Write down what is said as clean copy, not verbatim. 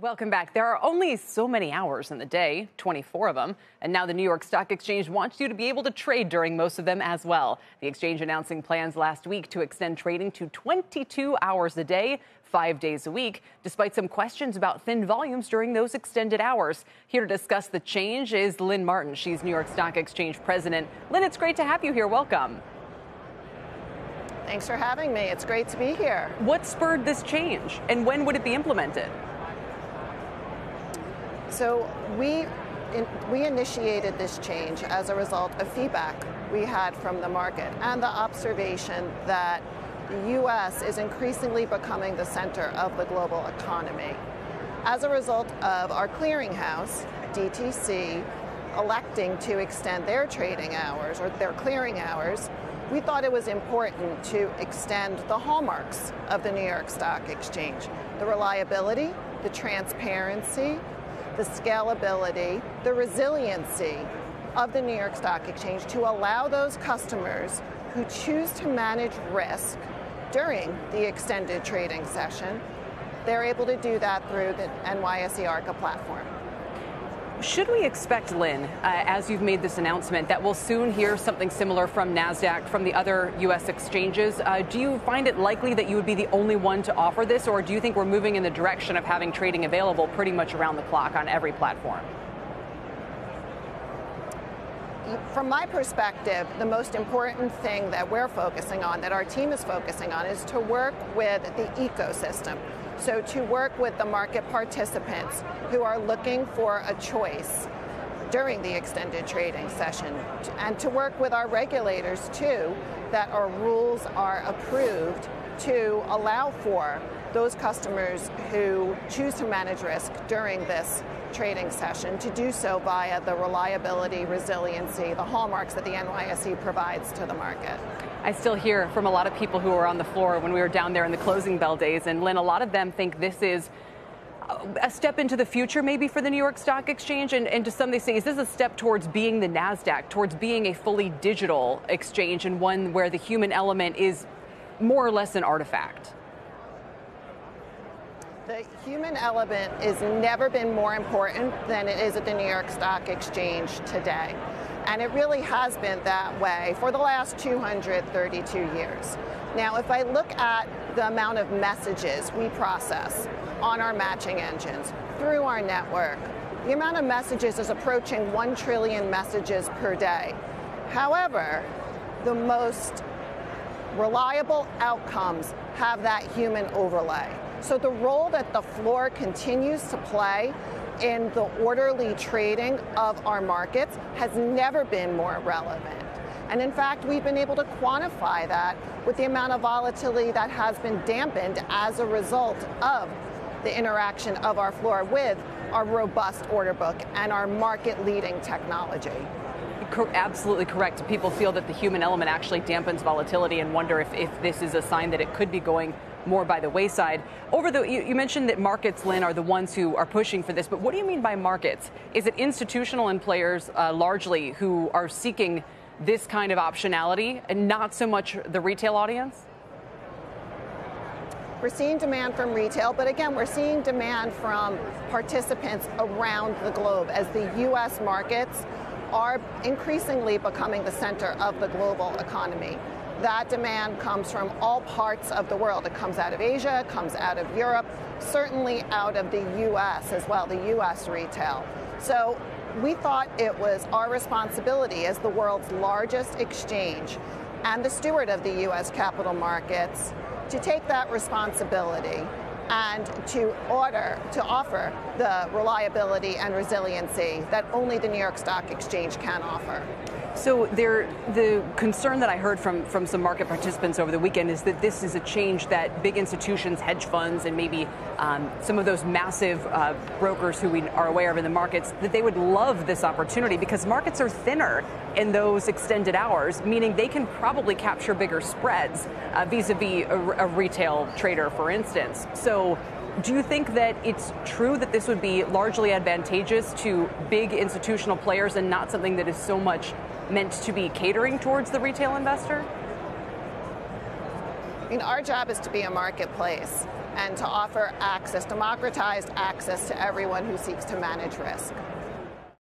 Welcome back. There are only so many hours in the day, 24 of them, and now the New York Stock Exchange wants you to be able to trade during most of them as well. The exchange announcing plans last week to extend trading to 22 hours a day, 5 days a week, despite some questions about thin volumes during those extended hours. Here to discuss the change is Lynn Martin. She's New York Stock Exchange president. Lynn, it's great to have you here. Welcome. Thanks for having me. It's great to be here. What spurred this change, and when would it be implemented? So we initiated this change as a result of feedback we had from the market and the observation that the U.S. is increasingly becoming the center of the global economy. As a result of our clearinghouse, DTC, electing to extend their trading hours or their clearing hours, we thought it was important to extend the hallmarks of the New York Stock Exchange: the reliability, the transparency, the scalability, the resiliency of the New York Stock Exchange to allow those customers who choose to manage risk during the extended trading session, they're able to do that through the NYSE Arca platform. Should we expect, Lynn, as you've made this announcement, that we'll soon hear something similar from NASDAQ, from the other U.S. exchanges? Do you find it likely that you would be the only one to offer this, or do you think we're moving in the direction of having trading available pretty much around the clock on every platform? From my perspective, the most important thing that we're focusing on, that our team is focusing on, is to work with the ecosystem. So to work with the market participants who are looking for a choice during the extended trading session, and to work with our regulators too, that our rules are approved to allow for those customers who choose to manage risk during this trading session to do so via the reliability, resiliency, the hallmarks that the NYSE provides to the market. I still hear from a lot of people who were on the floor when we were down there in the closing bell days. And Lynn, a lot of them think this is a step into the future maybe for the New York Stock Exchange. And to some they say, is this a step towards being the NASDAQ, towards being a fully digital exchange and one where the human element is more or less an artifact? The human element has never been more important than it is at the New York Stock Exchange today. And it really has been that way for the last 232 years. Now, if I look at the amount of messages we process on our matching engines through our network, the amount of messages is approaching 1 trillion messages per day. However, the most reliable outcomes have that human overlay. So the role that the floor continues to play in the orderly trading of our markets has never been more relevant. And in fact, we've been able to quantify that with the amount of volatility that has been dampened as a result of the interaction of our floor with our robust order book and our market-leading technology. Absolutely correct. People feel that the human element actually dampens volatility and wonder if this is a sign that it could be going more by the wayside. You mentioned that markets, Lynn, are the ones who are pushing for this, but what do you mean by markets? Is it institutional and players largely who are seeking this kind of optionality and not so much the retail audience? We're seeing demand from retail, but again, we're seeing demand from participants around the globe as the U.S. markets are increasingly becoming the center of the global economy. That demand comes from all parts of the world. It comes out of Asia, it comes out of Europe, certainly out of the U.S. as well, the U.S. retail. So we thought it was our responsibility as the world's largest exchange and the steward of the U.S. capital markets to take that responsibility and to offer the reliability and resiliency that only the New York Stock Exchange can offer. So the concern that I heard from some market participants over the weekend is that this is a change that big institutions, hedge funds, and maybe some of those massive brokers who we are aware of in the markets, that they would love this opportunity because markets are thinner in those extended hours, meaning they can probably capture bigger spreads vis-a-vis a retail trader, for instance. So do you think that it's true that this would be largely advantageous to big institutional players and not something that is so much meant to be catering towards the retail investor? I mean, our job is to be a marketplace and to offer access, democratized access to everyone who seeks to manage risk.